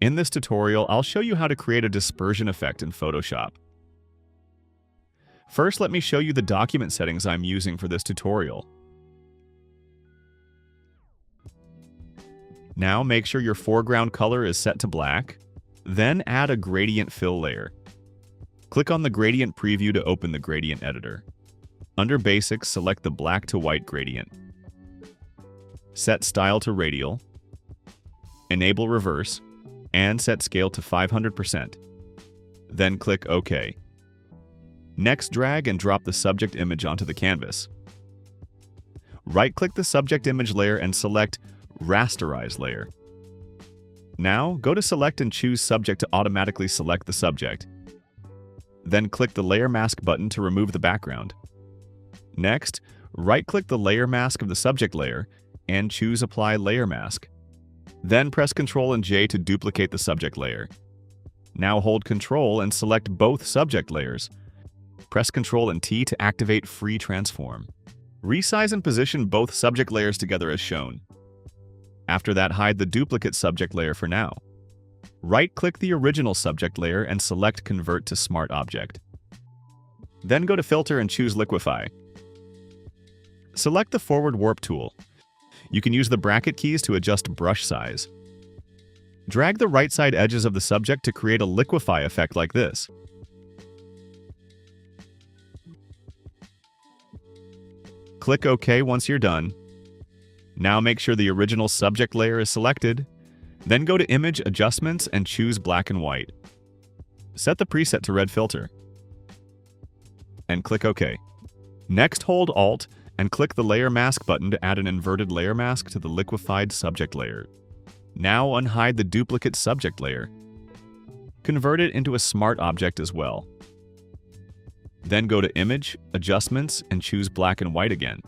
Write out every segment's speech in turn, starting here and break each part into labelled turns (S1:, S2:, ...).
S1: In this tutorial, I'll show you how to create a dispersion effect in Photoshop. First, let me show you the document settings I'm using for this tutorial. Now, make sure your foreground color is set to black, then add a gradient fill layer. Click on the gradient preview to open the gradient editor. Under Basics, select the black to white gradient. Set style to radial, enable reverse, and set scale to 500%. Then click OK. Next, drag and drop the subject image onto the canvas. Right-click the subject image layer and select Rasterize Layer. Now, go to Select and choose Subject to automatically select the subject. Then click the Layer Mask button to remove the background. Next, right-click the layer mask of the subject layer and choose Apply Layer Mask. Then press Ctrl and J to duplicate the subject layer. Now hold Ctrl and select both subject layers. Press Ctrl and T to activate Free Transform. Resize and position both subject layers together as shown. After that, hide the duplicate subject layer for now. Right-click the original subject layer and select Convert to Smart Object. Then go to Filter and choose Liquify. Select the Forward Warp tool. You can use the bracket keys to adjust brush size. Drag the right side edges of the subject to create a liquify effect like this. Click OK once you're done. Now make sure the original subject layer is selected. Then go to Image Adjustments and choose Black and White. Set the preset to Red Filter. And click OK. Next, hold Alt and click the Layer Mask button to add an inverted layer mask to the liquefied subject layer. Now unhide the duplicate subject layer. Convert it into a smart object as well. Then go to Image, Adjustments, and choose Black and White again.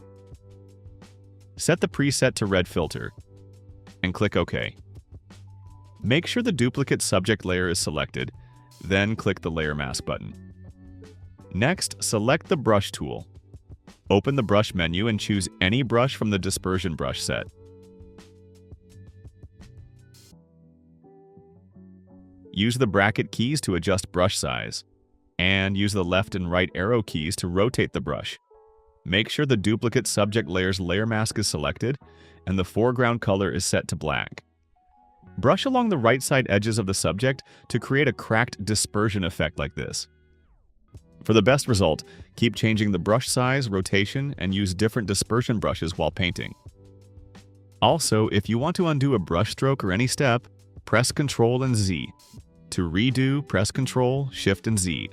S1: Set the preset to Red Filter, and click OK. Make sure the duplicate subject layer is selected, then click the Layer Mask button. Next, select the Brush tool. Open the Brush menu and choose any brush from the Dispersion brush set. Use the bracket keys to adjust brush size, and use the left and right arrow keys to rotate the brush. Make sure the duplicate subject layer's layer mask is selected, and the foreground color is set to black. Brush along the right side edges of the subject to create a cracked dispersion effect like this. For the best result, keep changing the brush size, rotation, and use different dispersion brushes while painting. Also, if you want to undo a brush stroke or any step, press Ctrl and Z. To redo, press Ctrl, Shift, and Z.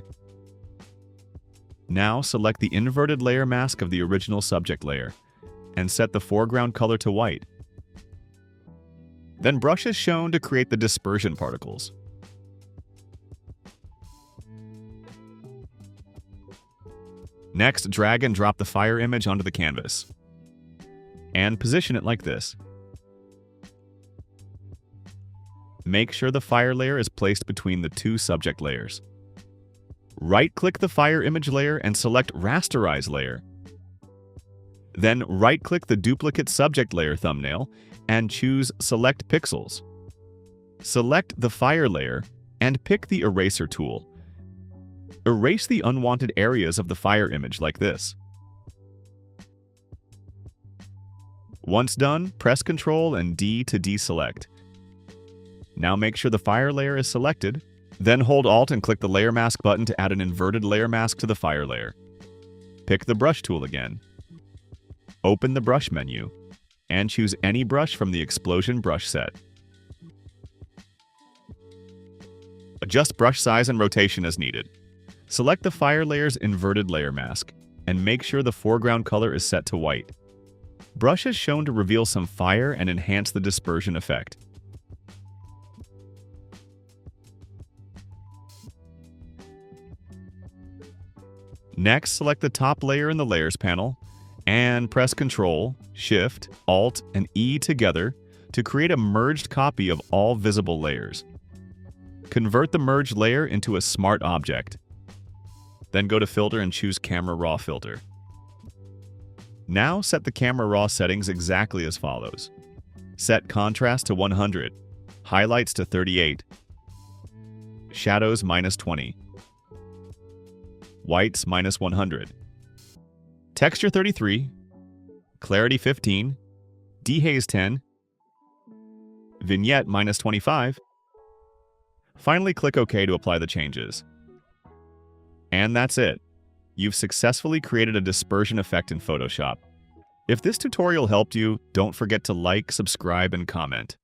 S1: Now select the inverted layer mask of the original subject layer and set the foreground color to white. Then brush as shown to create the dispersion particles. Next, drag and drop the fire image onto the canvas and position it like this. Make sure the fire layer is placed between the two subject layers. Right-click the fire image layer and select Rasterize Layer. Then right-click the duplicate subject layer thumbnail and choose Select Pixels. Select the fire layer and pick the Eraser tool. Erase the unwanted areas of the fire image like this. Once done, press Ctrl and D to deselect. Now make sure the fire layer is selected, then hold Alt and click the Layer Mask button to add an inverted layer mask to the fire layer. Pick the Brush tool again. Open the Brush menu, and choose any brush from the Explosion brush set. Adjust brush size and rotation as needed. Select the fire layer's inverted layer mask, and make sure the foreground color is set to white. Brush is shown to reveal some fire and enhance the dispersion effect. Next, select the top layer in the Layers panel, and press Ctrl, Shift, Alt, and E together to create a merged copy of all visible layers. Convert the merged layer into a smart object. Then go to Filter and choose Camera Raw Filter. Now set the Camera Raw settings exactly as follows. Set Contrast to 100. Highlights to 38. Shadows -20. Whites -100. Texture 33. Clarity 15. Dehaze 10. Vignette -25. Finally, click OK to apply the changes. And that's it. You've successfully created a dispersion effect in Photoshop. If this tutorial helped you, don't forget to like, subscribe, and comment.